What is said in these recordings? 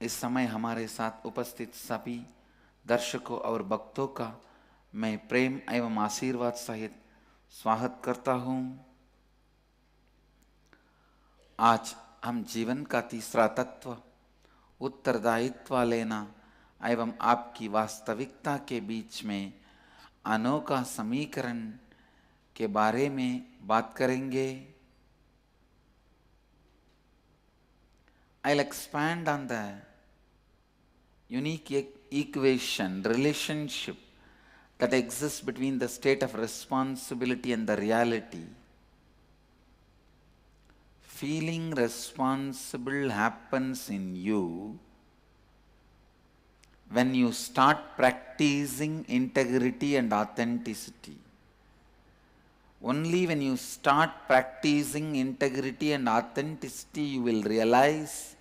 इस समय हमारे साथ उपस्थित सभी दर्शकों और भक्तों का मैं प्रेम एवं आशीर्वाद सहित स्वागत करता हूँ। आज हम जीवन का तीसरा तत्व उत्तरदायित्व लेना एवं आपकी वास्तविकता के बीच में अनोखा समीकरण के बारे में बात करेंगे। I'll expand on the unique equation, relationship that exists between the state of responsibility and the reality. Feeling responsible happens in you when you start practicing integrity and authenticity. Only when you start practicing integrity and authenticity, you will realize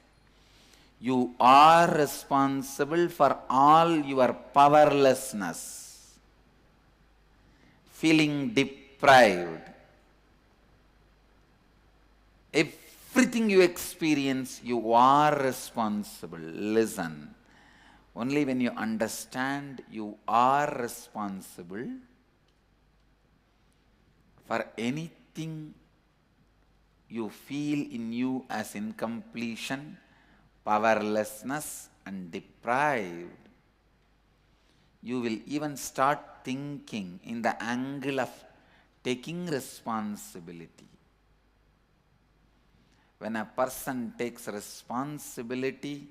you are responsible for all your powerlessness, feeling deprived. Everything you experience, you are responsible. Listen, only when you understand you are responsible for anything you feel in you as incompletion, powerlessness and deprived, you will even start thinking in the angle of taking responsibility. When a person takes responsibility,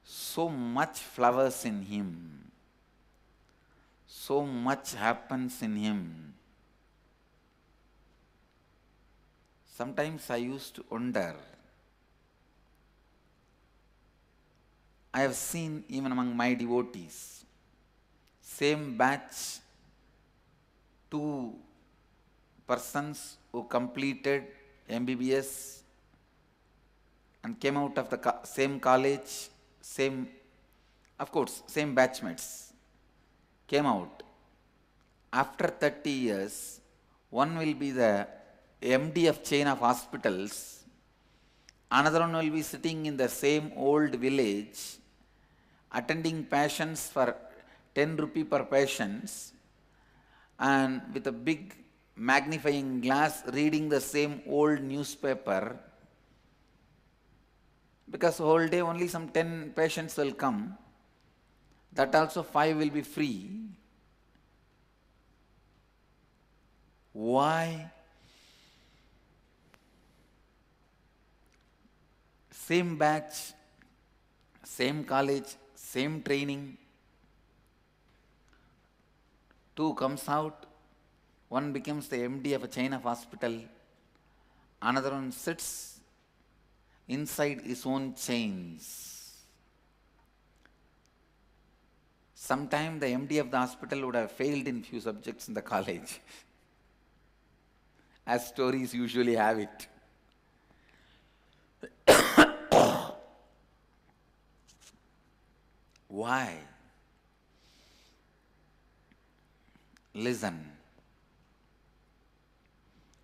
so much flowers in him, so much happens in him. Sometimes I used to wonder, I have seen even among my devotees, same batch, two persons who completed MBBS and came out of the same college, same batchmates, came out. After 30 years, one will be the MD of chain of hospitals, another one will be sitting in the same old village, attending patients for 10 rupee per patients, and with a big magnifying glass reading the same old newspaper, because whole day only some 10 patients will come, that also 5 will be free. Why? Same batch, same college, same training. Two comes out, one becomes the MD of a chain of hospital, another one sits inside his own chains. Sometime the MD of the hospital would have failed in few subjects in the college, as stories usually have it. Why? Listen,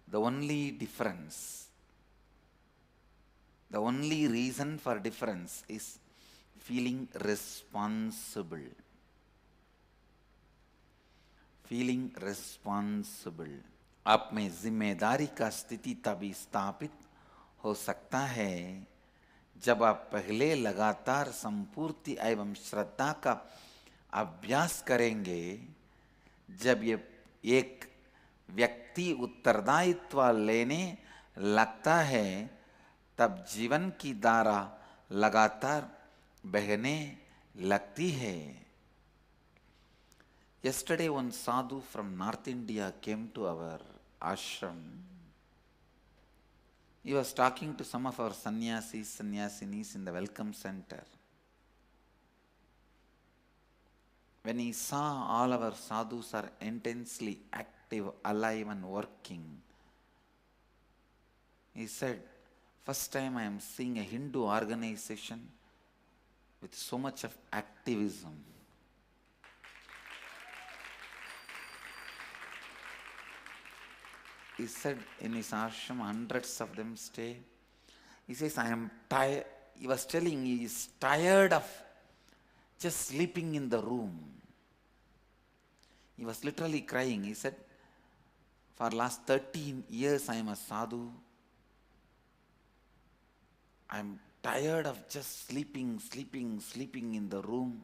the only difference, the only reason for difference is feeling responsible. Feeling responsible. आप में जिम्मेदारी का स्थिति तभी स्थापित हो सकता है जब आप पहले लगातार संपूर्ति एवं श्रद्धा का अभ्यास करेंगे। जब ये एक व्यक्ति उत्तरदायित्व लेने लगता है, तब जीवन की धारा लगातार बहने लगती है। Yesterday one sadhu from North India came to our ashram. He was talking to some of our sannyasis, sannyasinis in the welcome center. When he saw all our sadhus are intensely active, alive and working, he said, first time I am seeing a Hindu organization with so much of activism. He said in his ashram, hundreds of them stay. He says, I am tired. He was telling he is tired of just sleeping in the room. He was literally crying. He said, for last 13 years I am a sadhu. I am tired of just sleeping in the room.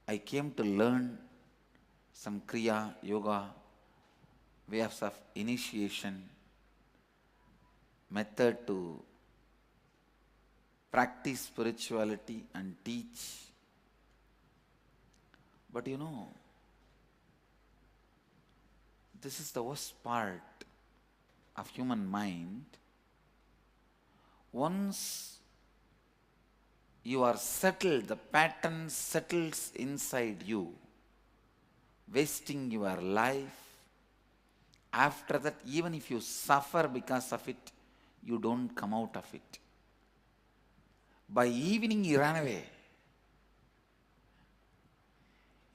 I came to learn some kriya, yoga, ways of initiation, method to practice spirituality and teach. But you know, this is the worst part of human mind. Once you are settled, the pattern settles inside you, wasting your life. After that, even if you suffer because of it, you don't come out of it. By evening, he ran away.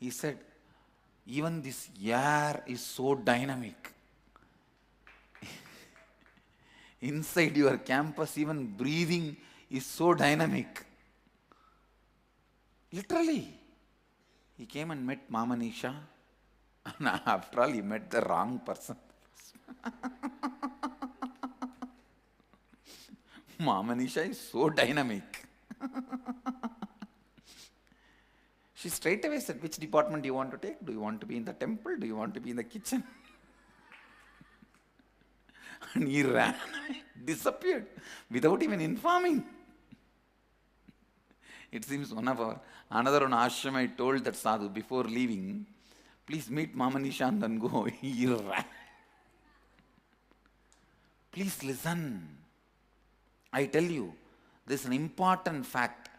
He said, even this air is so dynamic. Inside your campus, even breathing is so dynamic. Literally. He came and met Mama Nisha. And after all, he met the wrong person. Mama Nisha is so dynamic. She straight away said, which department do you want to take? Do you want to be in the temple? Do you want to be in the kitchen? And he ran, disappeared without even informing. It seems another one ashram, I told that sadhu before leaving, please meet Mama Nisha and then go. He ran. Please listen. I tell you, this is an important fact.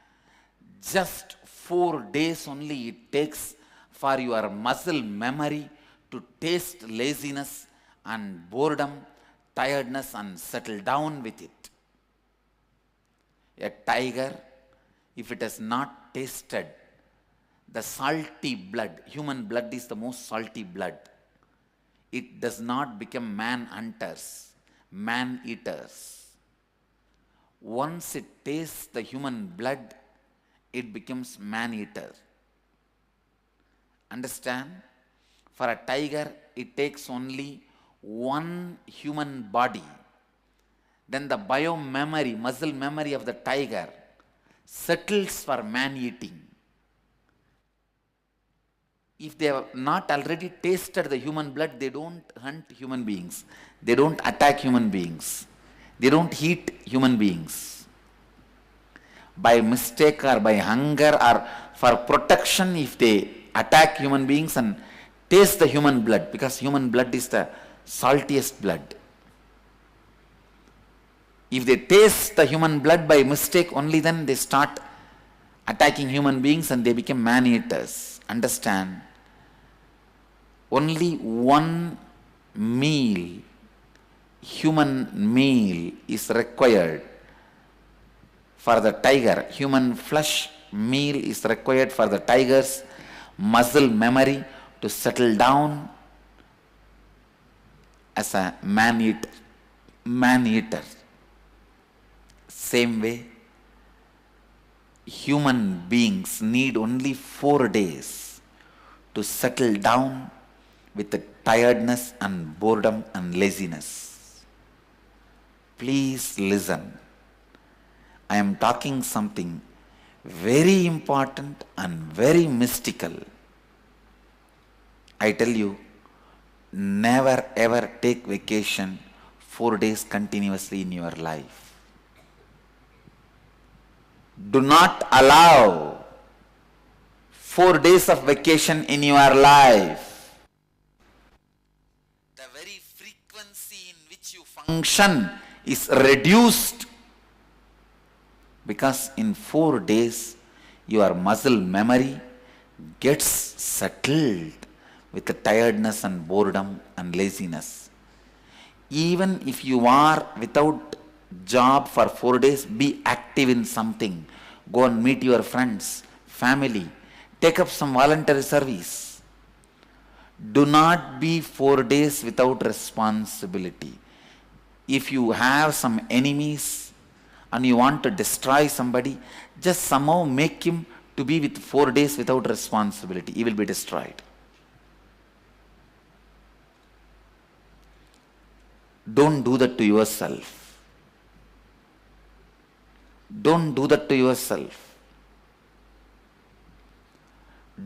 Just 4 days only it takes for your muscle memory to taste laziness and boredom, tiredness, and settle down with it. A tiger, if it has not tasted the salty blood, human blood is the most salty blood, it does not become man-hunters, man-eaters. Once it tastes the human blood, it becomes man-eater. Understand? For a tiger, it takes only one human body. Then the bio-memory, muscle memory of the tiger settles for man-eating. If they have not already tasted the human blood, they don't hunt human beings. They don't attack human beings. They don't eat human beings. By mistake or by hunger or for protection, if they attack human beings and taste the human blood, because human blood is the saltiest blood. If they taste the human blood by mistake, only then they start attacking human beings and they become man-eaters. Understand? Only one meal, human meal, is required for the tiger. Human flesh meal is required for the tiger's muscle memory to settle down as a man-eater. Man-eater. Same way, human beings need only 4 days to settle down with the tiredness and boredom and laziness. Please listen. I am talking something very important and very mystical. I tell you, never ever take vacation 4 days continuously in your life. Do not allow 4 days of vacation in your life. The very frequency in which you function is reduced, because in 4 days your muscle memory gets settled with the tiredness and boredom and laziness. Even if you are without job for 4 days, be active in something. Go and meet your friends, family. Take up some voluntary service. Do not be 4 days without responsibility. If you have some enemies and you want to destroy somebody, just somehow make him to be with 4 days without responsibility. He will be destroyed. Don't do that to yourself. Don't do that to yourself.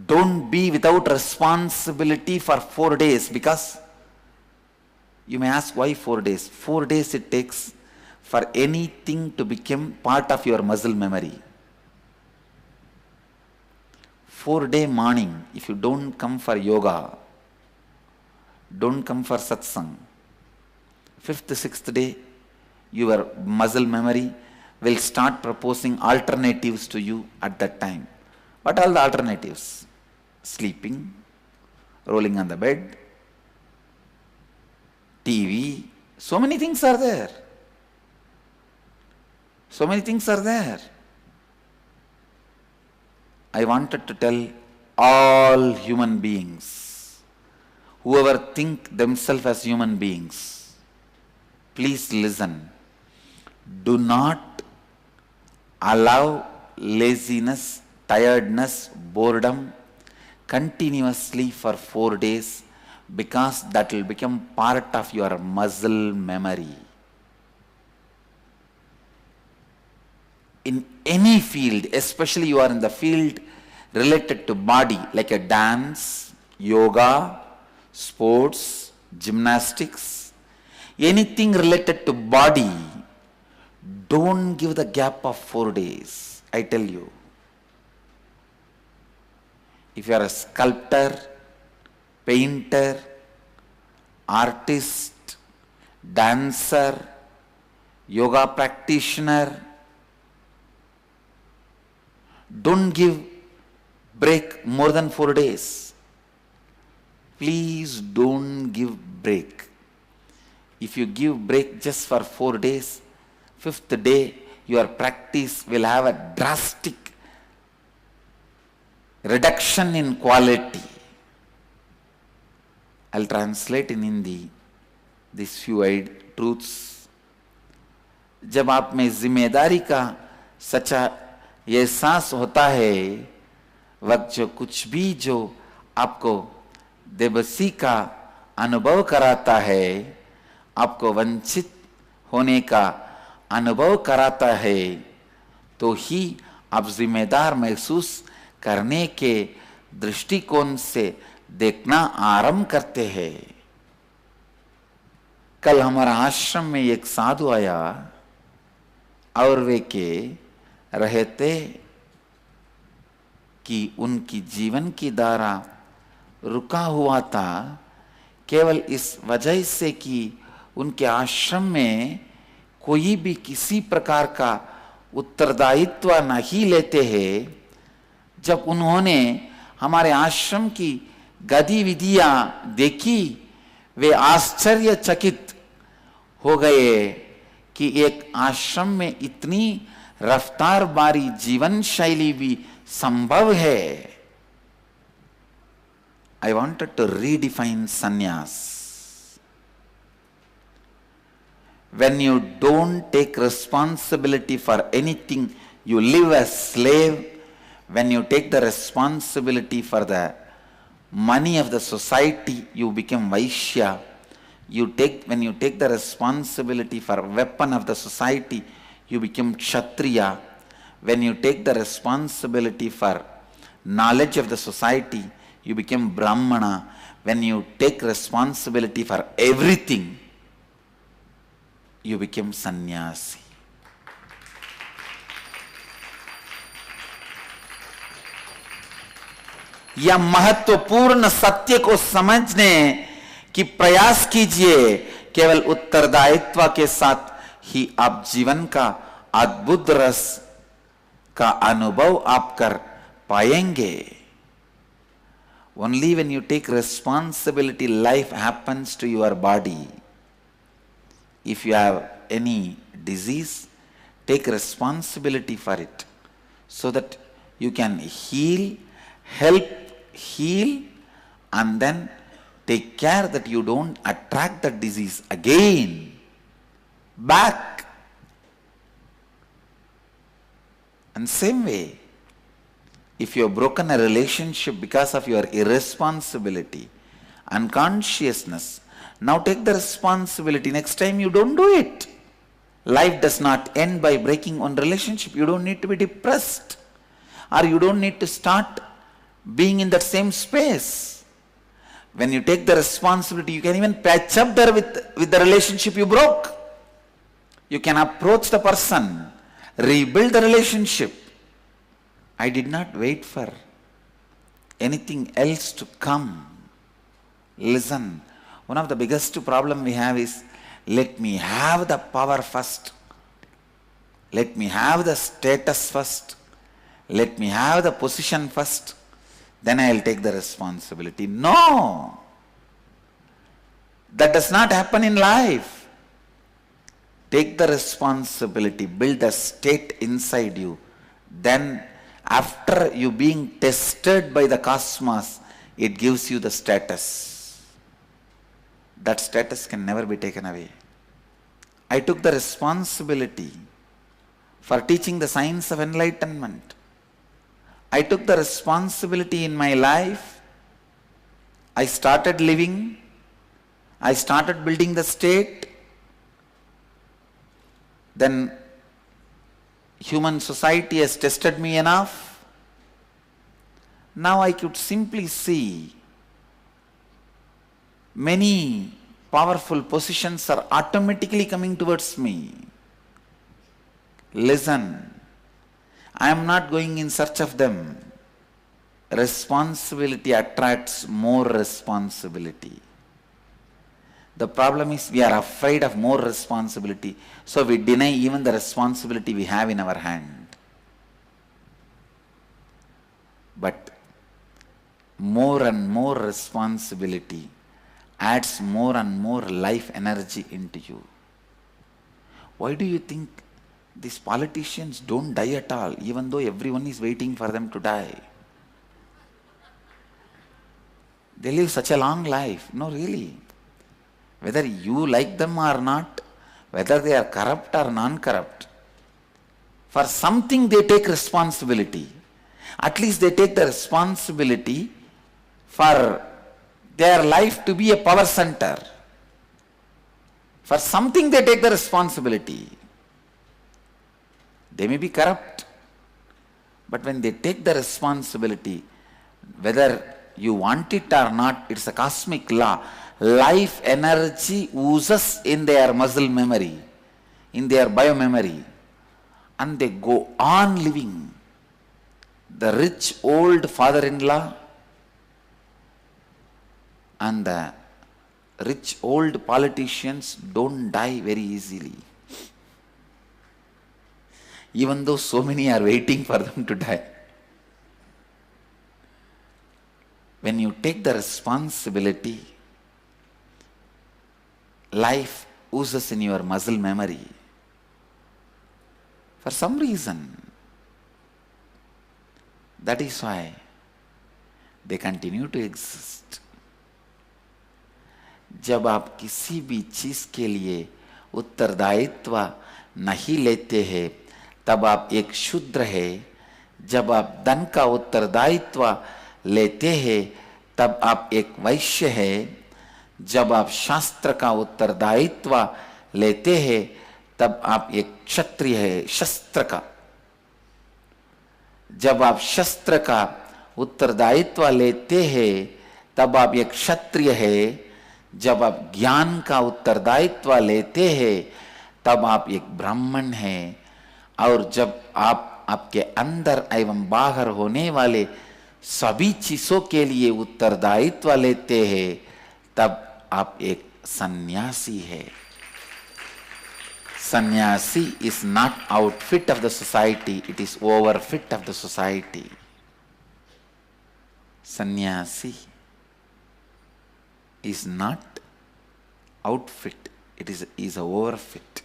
Don't be without responsibility for 4 days, because you may ask, why 4 days? 4 days it takes for anything to become part of your muscle memory. 4-day morning, if you don't come for yoga, don't come for satsang, 5th, 6th day, your muscle memory will start proposing alternatives to you at that time. What are the alternatives? Sleeping, rolling on the bed, TV, so many things are there. So many things are there. I wanted to tell all human beings, whoever think themselves as human beings, please listen. Do not allow laziness, tiredness, boredom continuously for 4 days, because that will become part of your muscle memory. In any field, especially you are in the field related to body, like a dance, yoga, sports, gymnastics, anything related to body, don't give the gap of 4 days, I tell you. If you are a sculptor, painter, artist, dancer, yoga practitioner, don't give break more than 4 days. Please don't give break. If you give break just for 4 days, 5th day, your practice will have a drastic reduction in quality. I'll translate in Hindi these few truths. जब आप में जिम्मेदारी का सच्चा एहसास होता है, वक्त जो कुछ भी जो आपको बेबसी का अनुभव कराता है, आपको वंचित होने का अनुभव कराता है, तो ही आप जिम्मेदार महसूस करने के दृष्टिकोण से देखना आरंभ करते हैं। कल हमारा आश्रम में एक साधु आया और वे के रहे थे कि उनकी जीवन की धारा रुका हुआ था, केवल इस वजह से कि उनके आश्रम में कोई भी किसी प्रकार का उत्तरदायित्व नहीं लेते हैं। जब उन्होंने हमारे आश्रम की गतिविधियां देखी, वे आश्चर्यचकित हो गए कि एक आश्रम में इतनी रफ्तार बारी जीवन शैली भी संभव है। I wanted to redefine sannyas. When you don't take responsibility for anything, you live as slave. When you take the responsibility for the money of the society, you become Vaishya. When you take the responsibility for weapon of the society, you become Kshatriya. When you take the responsibility for knowledge of the society, you become Brahmana. When you take responsibility for everything, you become Sannyasi. या महत्वपूर्ण सत्य को समझने की प्रयास कीजिए। केवल उत्तरदायित्व के साथ ही आप जीवन का अद्भुत रस का अनुभव आप कर पाएंगे। Only when you take responsibility, life happens to your body. If you have any disease, take responsibility for it so that you can help heal, and then take care that you don't attract the disease again. back. And same way, if you have broken a relationship because of your irresponsibility, unconsciousness, now take the responsibility. Next time you don't do it. Life does not end by breaking one relationship. You don't need to be depressed, or you don't need to start being in that same space. When you take the responsibility, you can even patch up there with the relationship you broke. You can approach the person, rebuild the relationship. I did not wait for anything else to come. Listen, one of the biggest problem we have is, let me have the power first. Let me have the status first. Let me have the position first. Then I will take the responsibility. No! That does not happen in life. Take the responsibility, build the state inside you. Then after you being tested by the cosmos, it gives you the status. That status can never be taken away. I took the responsibility for teaching the science of enlightenment. I took the responsibility in my life. I started living. I started building the state. Then human society has tested me enough. Now I could simply see many powerful positions are automatically coming towards me. Listen, I am not going in search of them. Responsibility attracts more responsibility. The problem is we are afraid of more responsibility, so we deny even the responsibility we have in our hand. But more and more responsibility adds more and more life energy into you. Why do you think these politicians don't die at all, even though everyone is waiting for them to die? They live such a long life. No, really. Whether you like them or not, whether they are corrupt or non-corrupt, for something they take responsibility. At least they take the responsibility for their life to be a power center. For something they take the responsibility. They may be corrupt, but when they take the responsibility, whether you want it or not, it's a cosmic law. Life energy oozes in their muscle memory, in their biomemory, and they go on living. The rich old father-in-law and the rich old politicians don't die very easily, even though so many are waiting for them to die. When you take the responsibility, life oozes in your muscle memory. For some reason, that is why they continue to exist. जब आप किसी भी चीज के लिए उत्तरदायित्व नहीं लेते हैं, तब आप एक शूद्र है. जब आप धन का उत्तरदायित्व लेते हैं, तब आप एक वैश्य है. जब आप शास्त्र का उत्तरदायित्व लेते हैं, तब आप एक क्षत्रिय है, शस्त्र का. जब आप शस्त्र का उत्तरदायित्व लेते हैं, तब आप एक क्षत्रिय है. जब आप ज्ञान का उत्तरदायित्व लेते हैं, तब आप एक ब्राह्मण हैं. और जब आप आपके अंदर एवं बाहर होने वाले सभी चीजों के लिए उत्तरदायित्व लेते हैं, तब आप एक सन्यासी है. Sannyasi is not outfit of the society, it is overfit of the society. Sannyasi is not outfit, it is a overfit.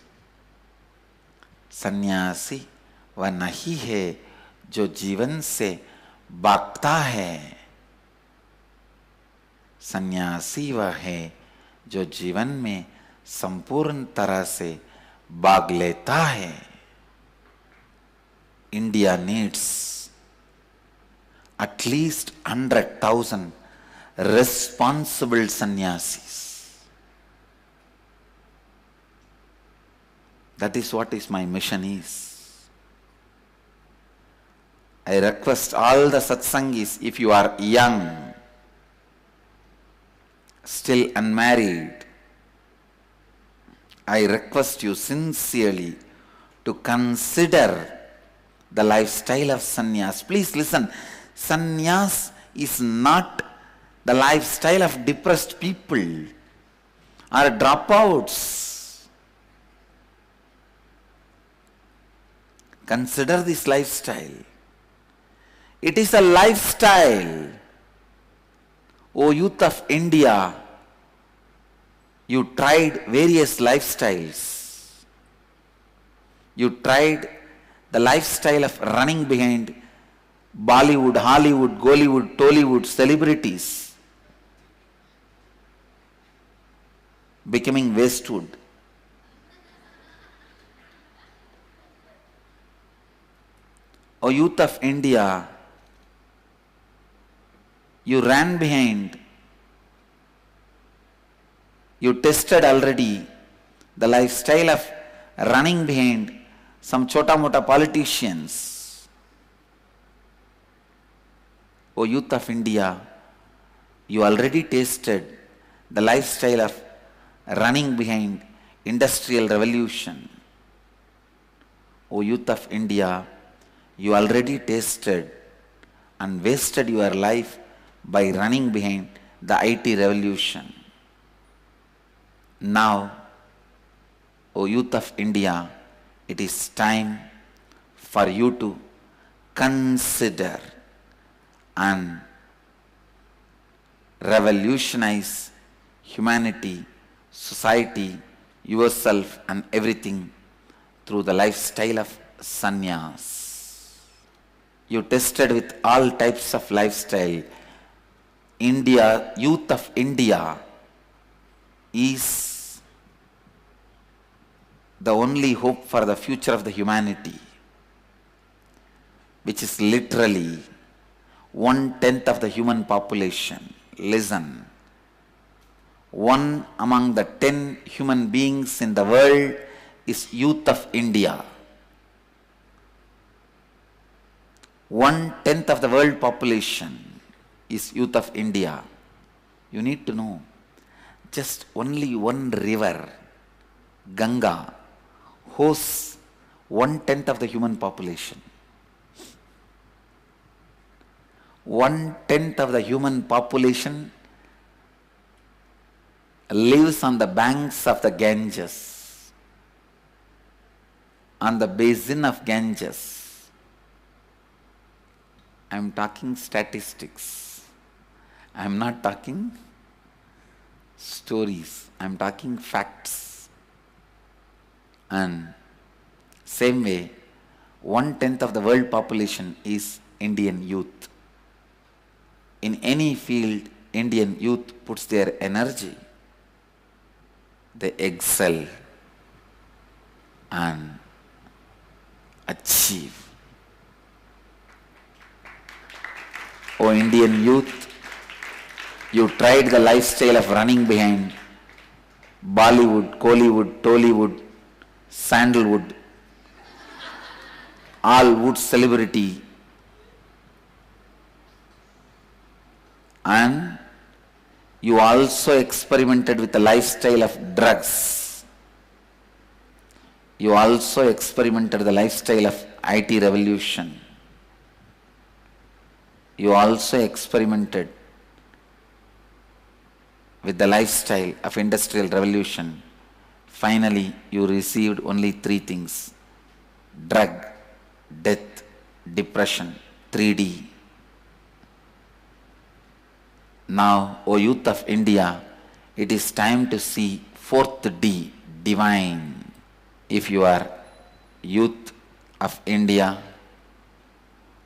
सन्यासी वह नहीं है जो जीवन से भागता है. सन्यासी वह है जो जीवन में संपूर्ण तरह से भाग लेता है. India needs at least 100,000 responsible sannyasis. That is what is my mission is. I request all the satsangis, if you are young, still unmarried, I request you sincerely to consider the lifestyle of sannyas. Please listen, sannyas is not the lifestyle of depressed people or dropouts. Consider this lifestyle. It is a lifestyle. O youth of India, you tried various lifestyles. You tried the lifestyle of running behind Bollywood, Hollywood, Gollywood, Tollywood celebrities, becoming wastewood. O youth of India, you ran behind, you tested already the lifestyle of running behind some chota-mota politicians. O youth of India, you already tasted the lifestyle of running behind industrial revolution. O youth of India, you already tasted and wasted your life by running behind the IT revolution. Now, O youth of India, it is time for you to consider and revolutionize humanity, society, yourself and everything through the lifestyle of sannyas. You tested with all types of lifestyle. India, youth of India is the only hope for the future of the humanity, which is literally 1/10 of the human population. Listen, 1 among the 10 human beings in the world is youth of India. 1/10 of the world population is youth of India. You need to know, just only one river, Ganga, hosts 1/10 of the human population. 1/10 of the human population lives on the banks of the Ganges, on the basin of Ganges. I am talking statistics. I am not talking stories. I am talking facts. And same way, 1/10 of the world population is Indian youth. In any field, Indian youth puts their energy. They excel and achieve. O Indian youth, you tried the lifestyle of running behind Bollywood, Kollywood, Tollywood, Sandalwood, all wood celebrity, and you also experimented with the lifestyle of drugs. You also experimented the lifestyle of IT revolution. You also experimented with the lifestyle of industrial revolution. Finally, you received only 3 things: drug, death, depression, 3D. Now, O youth of India, it is time to see 4th D, divine. If you are youth of India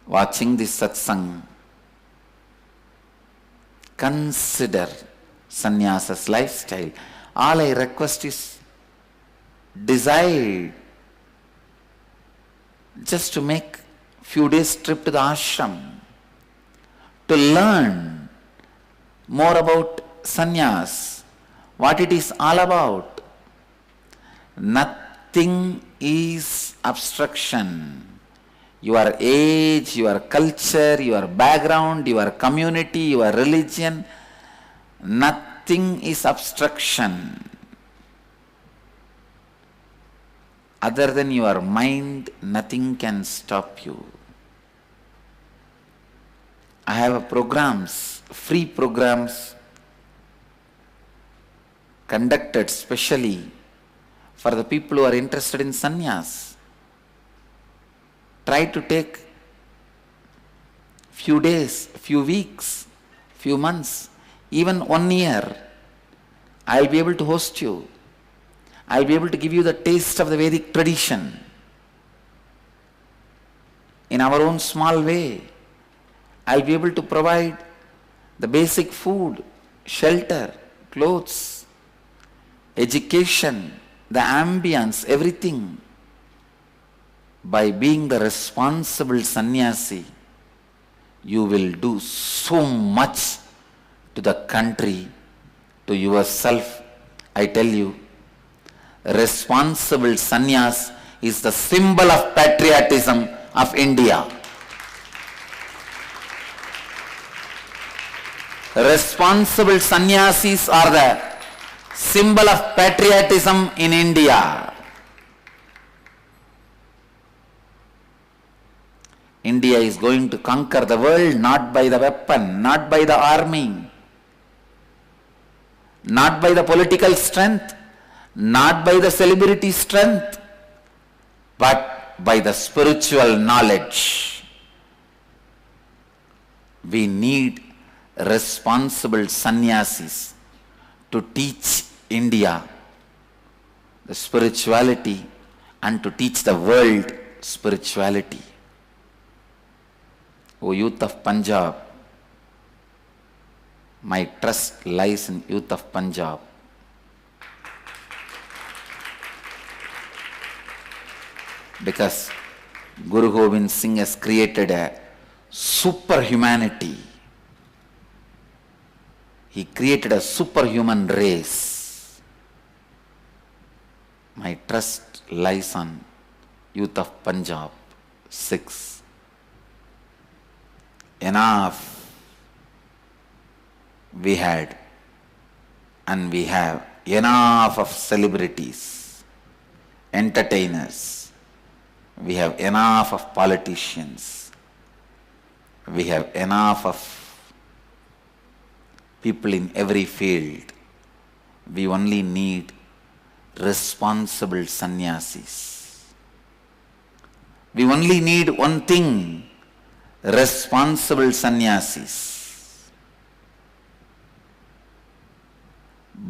watching this satsang, consider sannyas's lifestyle. All I request is decide just to make few days trip to the ashram to learn more about sannyas, what it is all about. Nothing is obstruction. Your age, your culture, your background, your community, your religion, nothing is obstruction. Other than your mind, nothing can stop you. I have programs, free programs conducted specially for the people who are interested in sannyas. Try to take few days, few weeks, few months, even 1 year. I will be able to host you. I will be able to give you the taste of the Vedic tradition in our own small way. I will be able to provide the basic food, shelter, clothes, education, the ambience, everything. By being the responsible sannyasi, you will do so much to the country, to yourself. I tell you, responsible sannyas is the symbol of patriotism of India. Responsible sannyasis are the symbol of patriotism in India. India is going to conquer the world not by the weapon, not by the army, not by the political strength, not by the celebrity strength, but by the spiritual knowledge. We need responsible sannyasis to teach India the spirituality and to teach the world spirituality. O youth of Punjab, my trust lies in youth of Punjab. Because Guru Gobind Singh has created a superhumanity. He created a superhuman race. My trust lies on youth of Punjab. 6. Enough we had, and we have enough of celebrities, entertainers. We have enough of politicians. We have enough of people in every field. We only need responsible sannyasis. We only need one thing, responsible sannyasis.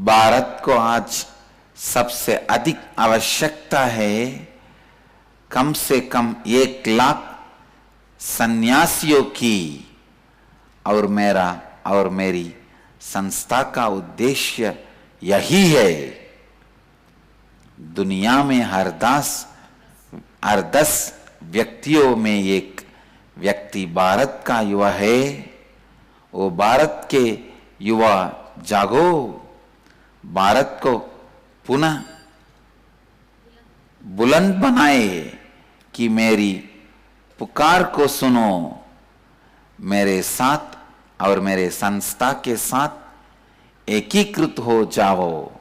Bharat को आज सबसे अधिक आवश्यकता है कम से कम 1 लाख सन्यासियों की, और मेरा और मेरी संस्था का उद्देश्य यही है। दुनिया में हर 10 व्यक्तियों में एक व्यक्ति भारत का युवा है। वो भारत के युवा जागो, भारत को पुनः बुलंद बनाए कि मेरी पुकार को सुनो। मेरे साथ और मेरे संस्था के साथ एकीकृत हो जाओ।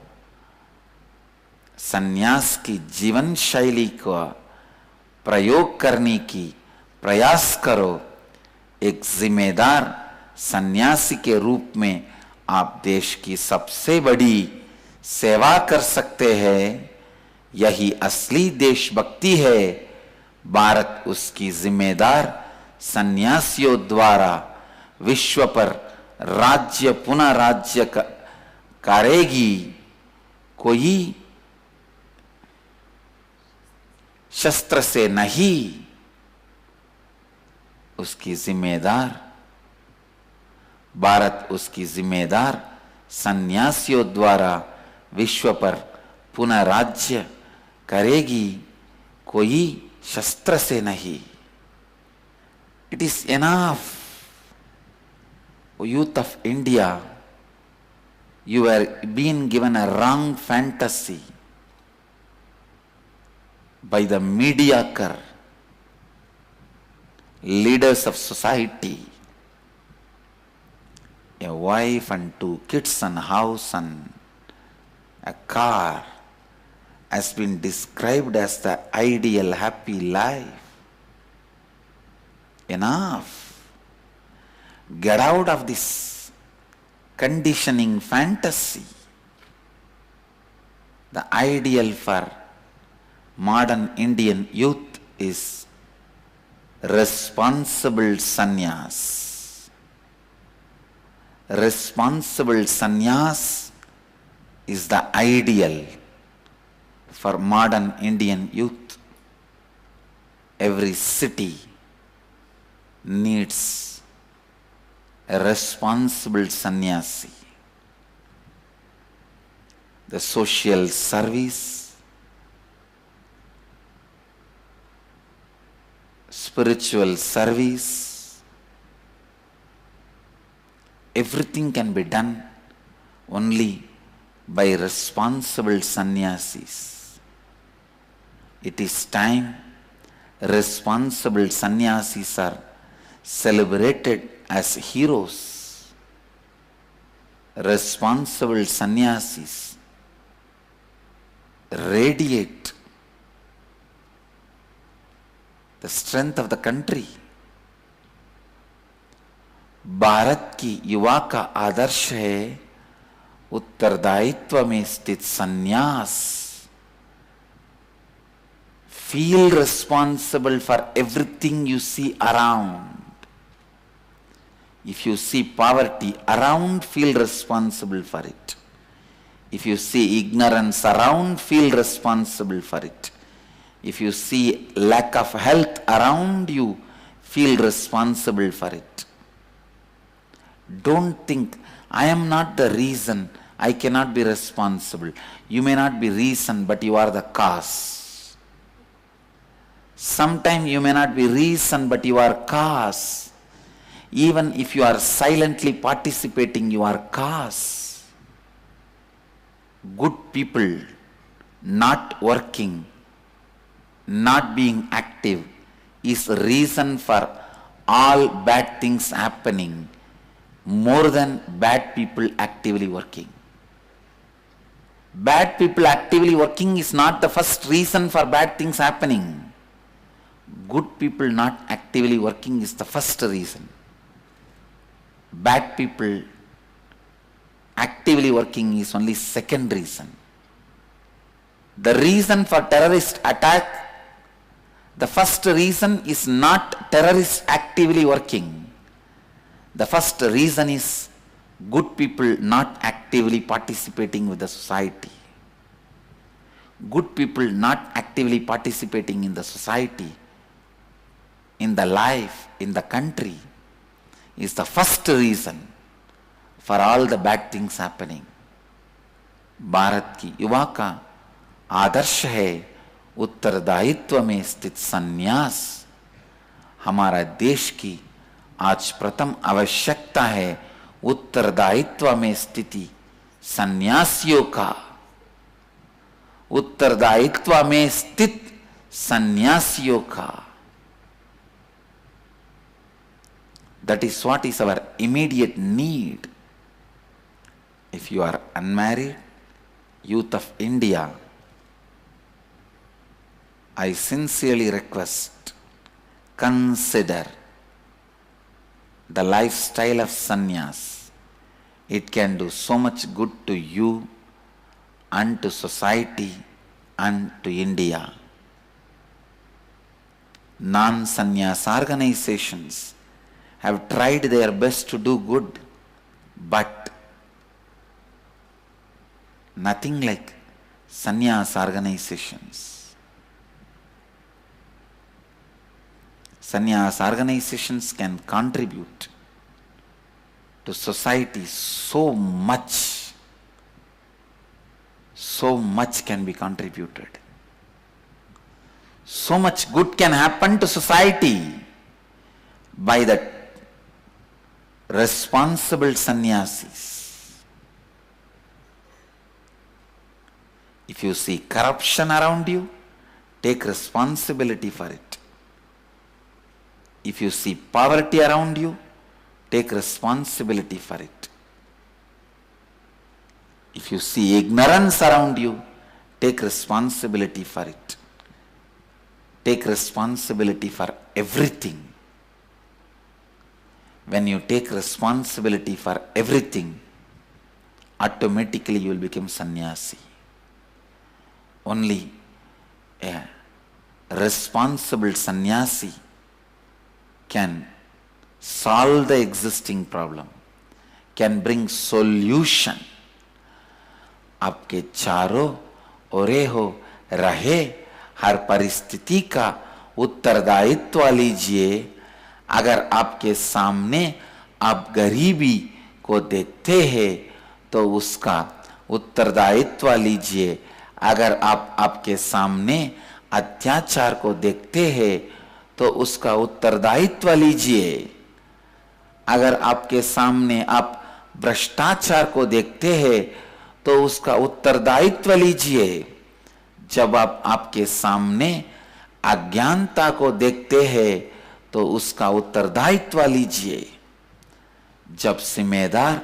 सन्यास की जीवन शैली को प्रयोग करने की प्रयास करो। एक जिम्मेदार सन्यासी के रूप में आप देश की सबसे बड़ी सेवा कर सकते हैं। यही असली देशभक्ति है। भारत उसकी जिम्मेदार सन्यासियों द्वारा विश्व पर राज्य पुनः राज्य करेगी। कोई शस्त्र से नहीं, उसकी जिम्मेदार भारत उसकी जिम्मेदार सन्यासियों द्वारा विश्व पर पुनः राज्य करेगी कोई शस्त्र से नहीं. It is enough. O youth of India, you are being given a wrong fantasy by the mediocre leaders of society. A wife and 2 kids and house and a car has been described as the ideal happy life. Enough. Get out of this conditioning fantasy. The ideal for modern Indian youth is responsible sannyas. Responsible sannyas is the ideal for modern Indian youth. Every city needs a responsible sannyasi. The social service, spiritual service, everything can be done only by responsible sannyasis. It is time responsible sannyasis are celebrated as heroes. Responsible sannyasis radiate the strength of the country. Bharat की युवा का आदर्श है उत्तरदायित्व में स्थित संन्यास. Feel responsible for everything you see around. If you see poverty around, feel responsible for it. If you see ignorance around, feel responsible for it. If you see lack of health around you, feel responsible for it. Don't think, I am not the reason, I cannot be responsible. You may not be reason, but you are the cause. Sometimes you may not be reason, but you are cause. Even if you are silently participating, you are cause. Good people not working, not being active is reason for all bad things happening more than bad people actively working. Bad people actively working is not the first reason for bad things happening. Good people not actively working is the first reason. Bad people actively working is only second reason. The reason for terrorist attack, the first reason is not terrorists actively working. The first reason is good people not actively participating with the society. Good people not actively participating in the society, in the life, in the country, is the first reason for all the bad things happening. Bharat की युवा का आदर्श है उत्तरदायित्व में स्थित संन्यास. हमारा देश की आज प्रथम आवश्यकता है उत्तरदायित्व में स्थिति सन्यासियों का. उत्तरदायित्व में स्थित सन्यासियों का. That is what is our immediate need. If you are unmarried, youth of India, I sincerely request, consider the lifestyle of sannyas. It can do so much good to you and to society and to India. Non-sannyas organizations have tried their best to do good, but nothing like sannyas organizations. Sannyas organizations can contribute to society so much can be contributed. So much good can happen to society by the responsible sannyasis. If you see corruption around you, take responsibility for it. If you see poverty around you, take responsibility for it. If you see ignorance around you, take responsibility for it. Take responsibility for everything. When you take responsibility for everything, automatically you will become sannyasi. Only a responsible sannyasi can solve the existing problem, can bring solution. आपके चारों ओरे हो रहे हर परिस्थिति का उत्तरदायित्व लीजिए. अगर आपके सामने आप गरीबी को देखते हैं तो उसका उत्तरदायित्व लीजिए. अगर आप आपके सामने अत्याचार को देखते हैं तो उसका उत्तरदायित्व लीजिए. अगर आपके सामने आप भ्रष्टाचार को देखते हैं तो उसका उत्तरदायित्व लीजिए. जब आप आपके सामने अज्ञानता को देखते हैं तो उसका उत्तरदायित्व लीजिए. जब जिम्मेदार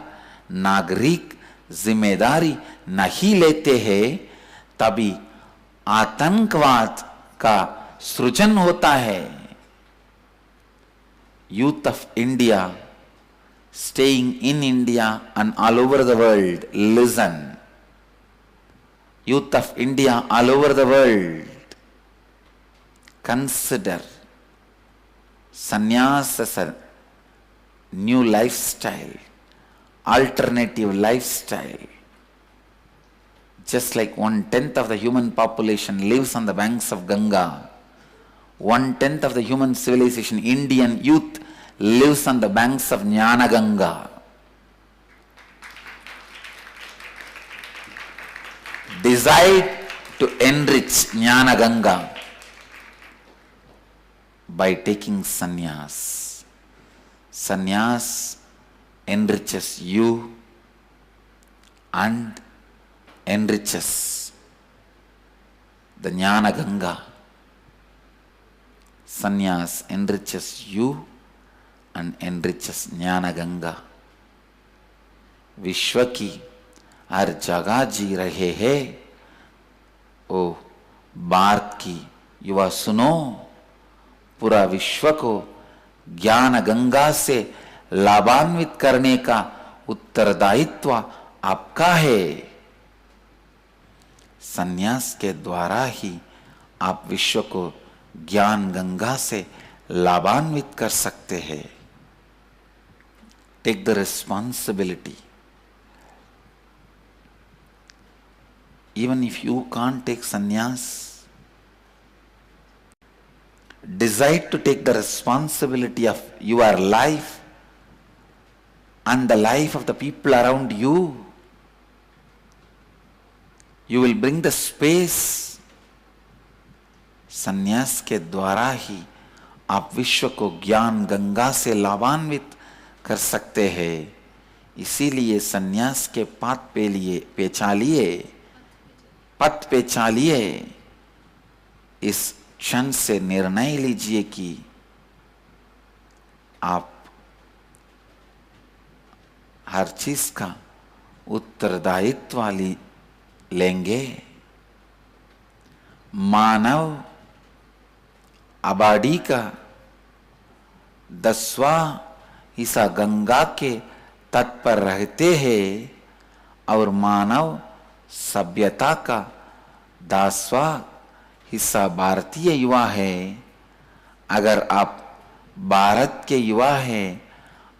नागरिक जिम्मेदारी नहीं लेते हैं तभी आतंकवाद का सृजन होता है. Youth of India, staying in India and all over the world, listen. Youth of India all over the world, consider Sannyas as a new lifestyle, alternative lifestyle. Just like 1/10 of the human population lives on the banks of Ganga, 1/10 of the human civilization, Indian youth, lives on the banks of Jnana Ganga. Decide to enrich Jnana Ganga by taking sannyas. Sannyas enriches you and enriches the Jnana Ganga. Sannyas enriches you and enriches Jnana Ganga. विश्व की हर जगह जी रहे हैं ओ भारत की युवा सुनो. पूरा विश्व को ज्ञान गंगा से लाभान्वित करने का उत्तरदायित्व आपका है. संन्यास के द्वारा ही आप विश्व को ज्ञान गंगा से लाभान्वित कर सकते हैं. Take the responsibility. Even if you can't take sannyas, decide to take the responsibility of your life and the life of the people around you. You will bring the space. संन्यास के द्वारा ही आप विश्व को ज्ञान गंगा से लाभान्वित कर सकते हैं. इसीलिए संन्यास के पथ पे चालिए. इस क्षण से निर्णय लीजिए कि आप हर चीज का उत्तरदायित्व लेंगे. मानव आबादी का 10वां हिस्सा गंगा के तट पर रहते हैं और मानव सभ्यता का 10वां हिस्सा भारतीय युवा है. अगर आप भारत के युवा हैं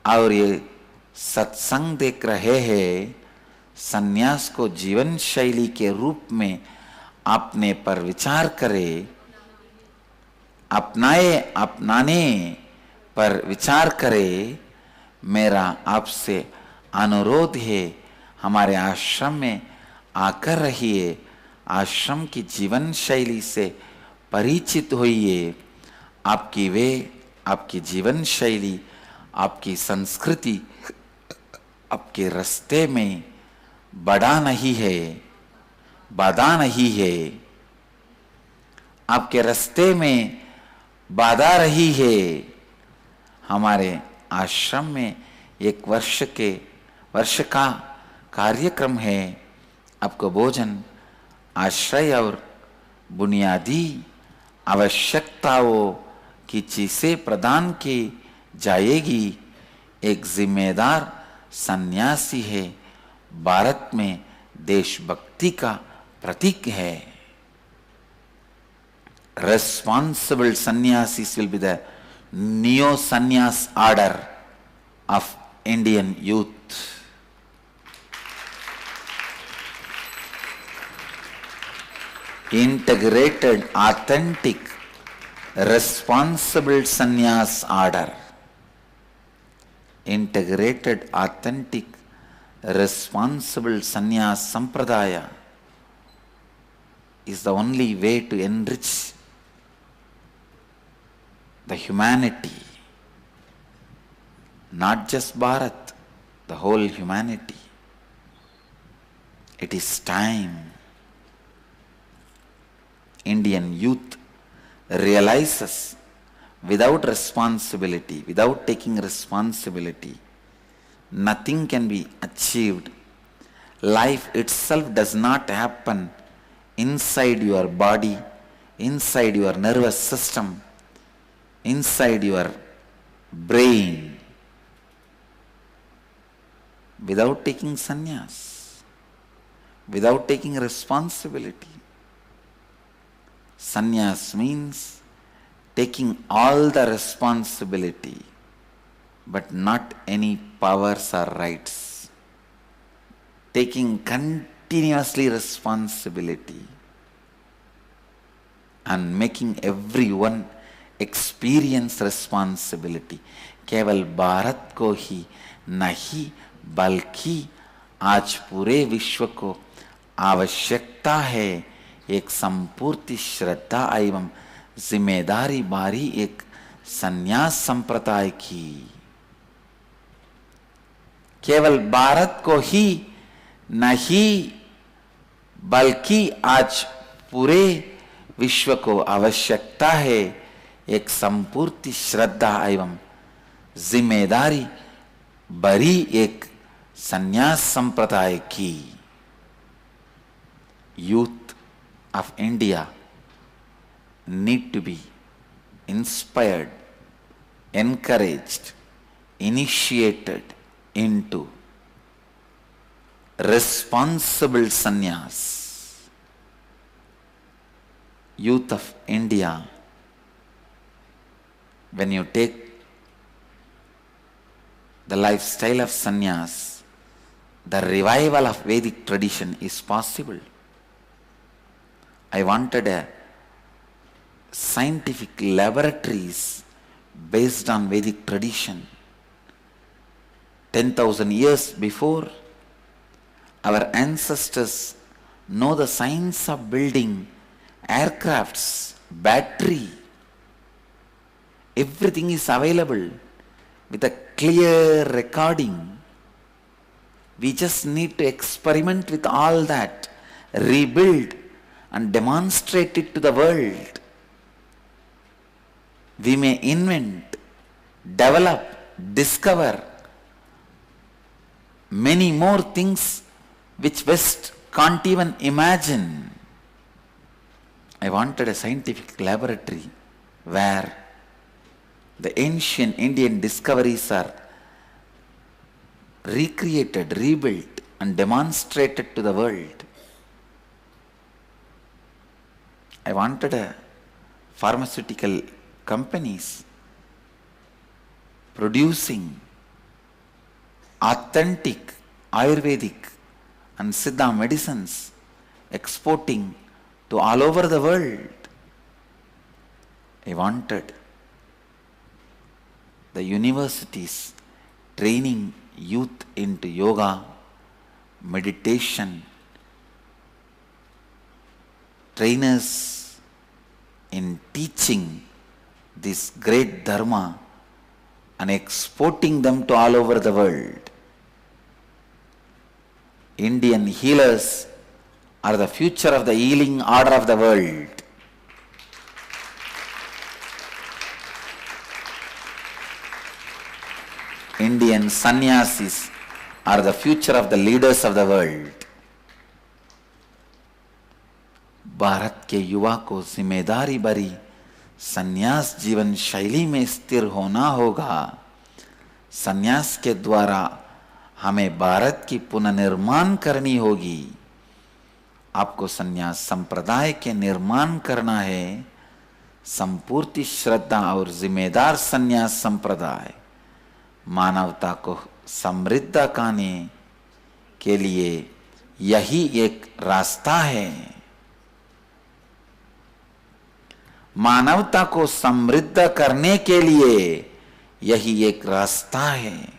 और ये सत्संग देख रहे हैं, संन्यास को जीवन शैली के रूप में अपने पर विचार करें, अपनाने पर विचार करें. मेरा आपसे अनुरोध है, हमारे आश्रम में आकर रहिए. आश्रम की जीवन शैली से परिचित होइए, आपकी वे, आपकी जीवन शैली, आपकी संस्कृति आपके रास्ते में बड़ा नहीं है, बाधा नहीं है, आपके रास्ते में बाधा रही है। हमारे आश्रम में एक वर्ष का कार्यक्रम है। आपको भोजन, आश्रय और बुनियादी आवश्यकताओं की चीजें प्रदान की जाएगी। एक जिम्मेदार सन्यासी है, भारत में देशभक्ति का प्रतीक है। Responsible sannyasis will be the neo sannyas order of Indian youth. Integrated, authentic, responsible sannyas order. Integrated, authentic, responsible sannyas sampradaya is the only way to enrich the humanity, not just Bharat, the whole humanity. It is time Indian youth realizes without responsibility, without taking responsibility, nothing can be achieved. Life itself does not happen inside your body, inside your nervous system, inside your brain, without taking sannyas, without taking responsibility. Sannyas means taking all the responsibility, but not any powers or rights. Taking continuously responsibility and making everyone experience responsibility. केवल भारत को ही नहीं बल्कि आज पूरे विश्व को आवश्यकता है एक संपूर्ण श्रद्धा एवं जिम्मेदारी बारी एक संन्यास संप्रदाय की। केवल भारत को ही नहीं बल्कि आज पूरे विश्व को आवश्यकता है एक संपूर्ण श्रद्धा एवं जिम्मेदारी भरी एक संन्यास संप्रदाय की। Youth of India need to be inspired, encouraged, initiated into responsible sannyas. Youth of India, when you take the lifestyle of sannyas, the revival of Vedic tradition is possible. I wanted a scientific laboratories based on Vedic tradition. 10,000 years before, our ancestors know the science of building aircrafts, battery. Everything is available with a clear recording. We just need to experiment with all that, rebuild and demonstrate it to the world. We may invent, develop, discover many more things which West can't even imagine. I wanted a scientific laboratory where the ancient Indian discoveries are recreated, rebuilt and demonstrated to the world. I wanted a pharmaceutical companies producing authentic Ayurvedic and Siddha medicines, exporting to all over the world. I wanted the universities training youth into yoga, meditation, trainers in teaching this great dharma and exporting them to all over the world. Indian healers are the future of the healing order of the world. Indian sannyasis are the future of the leaders of the world. Bharat के युवा को जिम्मेदारी भरी संन्यास जीवन शैली में स्थिर होना होगा। संन्यास के द्वारा हमें भारत की पुनर्निर्माण करनी होगी। आपको संन्यास संप्रदाय के निर्माण करना है। संपूर्ण श्रद्धा और जिम्मेदार संन्यास संप्रदाय मानवता को समृद्ध करने के लिए यही एक रास्ता है। मानवता को समृद्ध करने के लिए यही एक रास्ता है।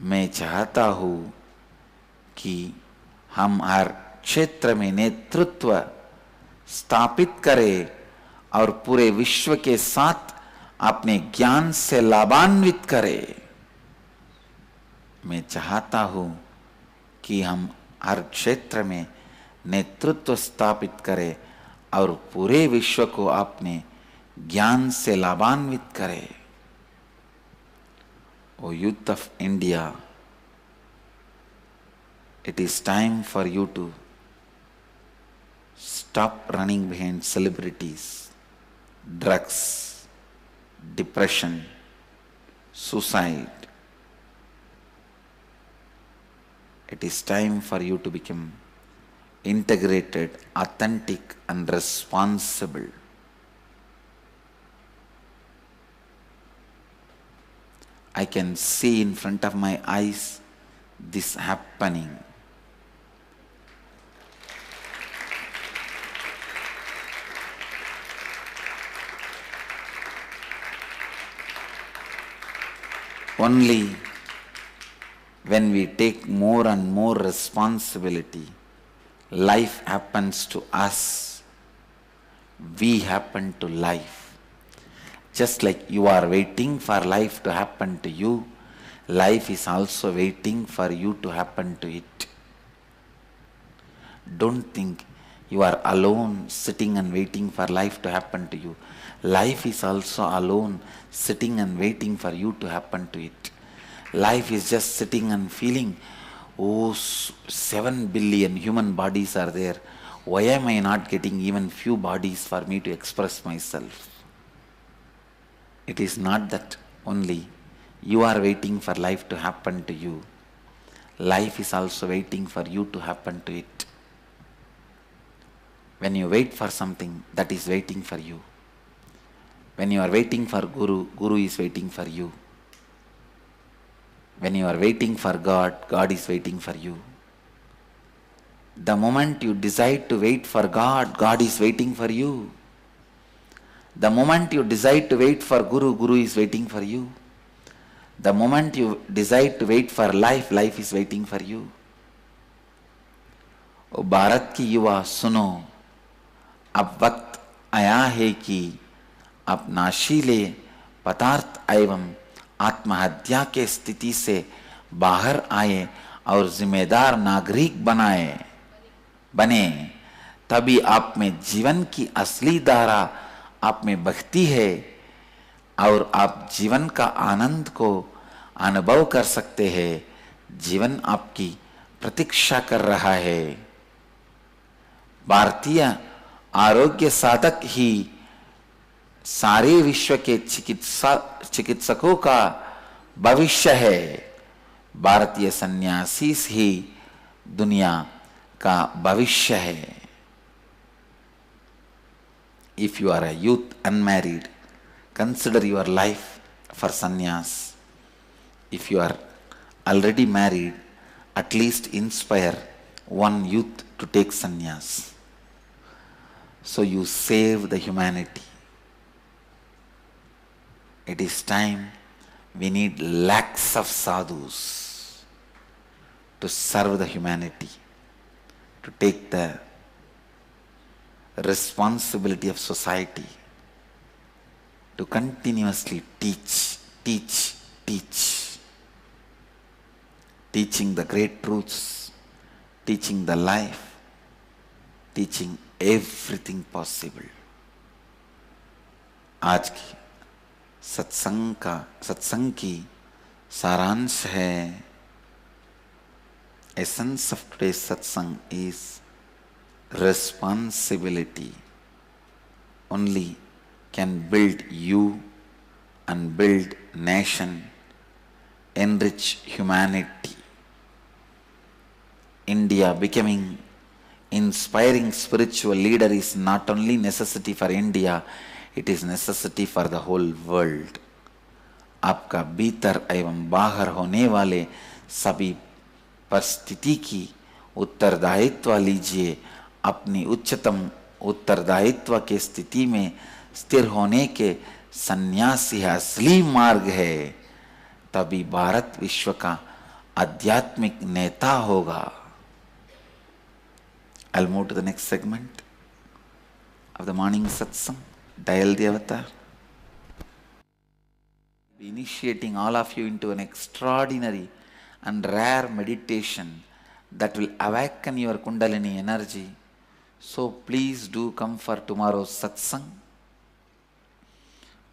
मैं चाहता हूं कि हम हर क्षेत्र में नेतृत्व स्थापित करें और पूरे विश्व के साथ अपने ज्ञान से लाभान्वित करें। मैं चाहता हूं कि हम हर क्षेत्र में नेतृत्व स्थापित करें और पूरे विश्व को अपने ज्ञान से लाभान्वित करें। O youth of India, it is time for you to stop running behind celebrities, drugs, depression, suicide. It is time for you to become integrated, authentic and responsible. I can see in front of my eyes this happening. Only when we take more and more responsibility, life happens to us. We happen to life. Just like you are waiting for life to happen to you, life is also waiting for you to happen to it. Don't think you are alone sitting and waiting for life to happen to you. Life is also alone sitting and waiting for you to happen to it. Life is just sitting and feeling, oh, 7 billion human bodies are there. Why am I not getting even few bodies for me to express myself? It is not that only you are waiting for life to happen to you. Life is also waiting for you to happen to it. When you wait for something, that is waiting for you. When you are waiting for Guru, Guru is waiting for you. When you are waiting for God, God is waiting for you. The moment you decide to wait for God, God is waiting for you. The moment you decide to wait for Guru, Guru is waiting for you. The moment you decide to wait for life, life is waiting for you. ओ भारत की युवा सुनो, अब वक्त आया है कि आप नाशीले पदार्थ एवं आत्महत्या के स्थिति से बाहर आए और जिम्मेदार नागरिक बने। तभी आप में जीवन की असली धारा आप में बहती है और आप जीवन का आनंद को अनुभव कर सकते हैं। जीवन आपकी प्रतीक्षा कर रहा है। भारतीय आरोग्य साधक ही सारे विश्व के चिकित्सकों का भविष्य है। भारतीय सन्यासीस ही दुनिया का भविष्य है। If you are a youth unmarried, consider your life for sannyas. If you are already married, at least inspire one youth to take sannyas. So you save the humanity. It is time. We need lakhs of sadhus to serve the humanity, to take the responsibility of society to continuously teach, teaching the great truths, teaching the life, teaching everything possible. आज की सत्संग की सारांश है, essence of today's satsang is responsibility. Only can build you and build nation, enrich humanity. India becoming inspiring spiritual leader is not only necessity for India, it is necessity for the whole world. आपका भीतर एवं बाहर होने वाले सभी परिस्थिति की उत्तरदायित्व लीजिए। अपनी उच्चतम उत्तरदायित्व के स्थिति में स्थिर होने के सन्यासी असली मार्ग है, तभी भारत विश्व का आध्यात्मिक नेता होगा। I'll move to the next segment of the morning satsang. Dial the avatar. Initiating all of you into an extraordinary and rare meditation that will awaken your Kundalini energy. So please do come for tomorrow's satsang.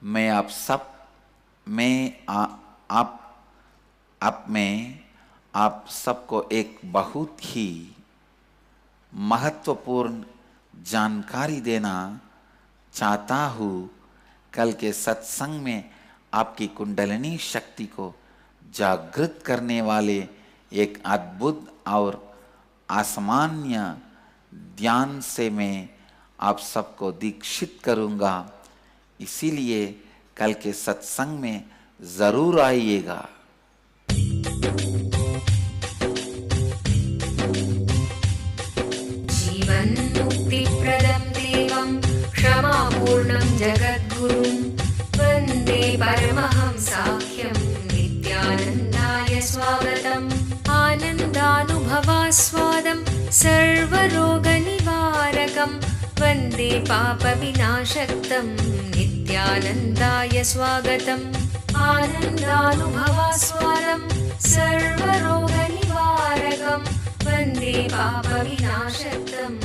मैं आप सबको एक बहुत ही महत्वपूर्ण जानकारी देना चाहता हूँ। कल के सत्संग में आपकी कुंडलिनी शक्ति को जागृत करने वाले एक अद्भुत और असामान्य ध्यान से मैं आप सबको दीक्षित करूँगा। इसीलिए कल के सत्संग में जरूर आइएगा। जीवन मुक्ति प्रदं देवं क्षमापूर्णं जगद्गुरुं वन्दे परमहंसाख्यं नित्यानन्दाय स्वागतम्। आनन्दानुभवास्वादं सर्वरोगनिवारकं वन्दे पापविनाशक्तं नित्यानन्दाय स्वागतम्। आनन्दानुभवास्वादं सर्वरोगनिवारकं वन्दे पापविनाशक्तम्